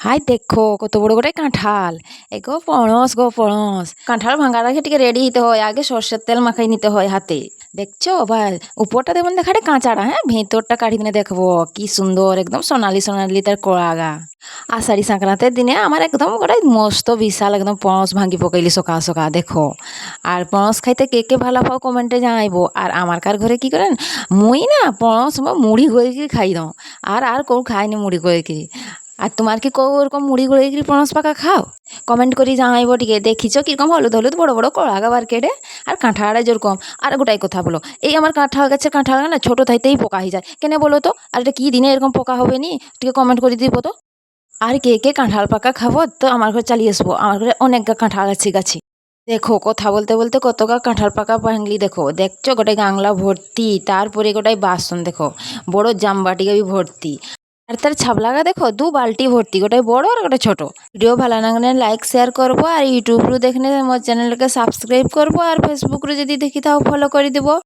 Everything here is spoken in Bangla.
হাই দেখো কত বড় গোটাই কাঁঠাল। এ গো পণস গো পণস। কাঁঠাল ভাঙা রাখে টিকে রেডি হতে হয়, আগে সর্ষের তেল মাখাই নিতে হয় হাতে। দেখছো ভাই, উপরটা দেখুন দেখাটে কাঁচাটা, হ্যাঁ ভেতরটা কাঢ়ি কিনে দেখবো কি সুন্দর, একদম সোনালি সোনালি তার কড়াগা। আষাঢ়ি সংক্রান্তির দিনে আমার একদম গোটাই মস্ত বিশাল একদম পণস ভাঙ্গি পকাইলি সকাল সকাল দেখো। আর পণস খাইতে কে কে ভালো পাও কমেন্টে জানাইবো। আর আমার কার ঘরে কি করেন, মুই না পণস মুড়ি করে খাই দাও। আর কেউ খায়নি মুড়ি করে কি। আর তোমার কি কেউ ওরকম মুড়ি গুঁড়ো কি পণস পাকা খাও? কমেন্ট করি জানাইবো টিকে। দেখিছো কিরকম হলুদ হলুদ বড় বড় কড়া বার কেটে। আর কাঁঠালটা যেরকম। আর গোটাই কথা বলো, এই আমার কাঁঠাল গাছের কাঁঠাল না ছোটো থাইতেই পোকা হয়ে যায় কেন বলো তো? আর এটা কি দিনে এরকম পোকা হবে নি, টিকে কমেন্ট করে দিব তো। আর কে কে কাঁঠাল পাকা খাবো তো আমার ঘরে চালিয়ে আসবো, আমার ঘরে অনেক কাঁঠাল আছে গাছে। দেখো কথা বলতে বলতে কত কাঁঠাল পাকা ভাঙলি দেখো। দেখছো গোটাই গাংলা ভর্তি, তারপরে গোটাই বাসন দেখো, বড় জামবাটিকে ভর্তি। আর তার ছাবলাগা দেখো 2 বালতি ভর্তি, গোটাই বড় আর গোটাই ছোট। ভিডিও ভালো লাগলে লাইক শেয়ার করবো, আর ইউটিউবরু দেখলে আমার চ্যানেলকে সাবস্ক্রাইব করবো, আর ফেসবুকরে যদি দেখি তাও ফলো করে দিব।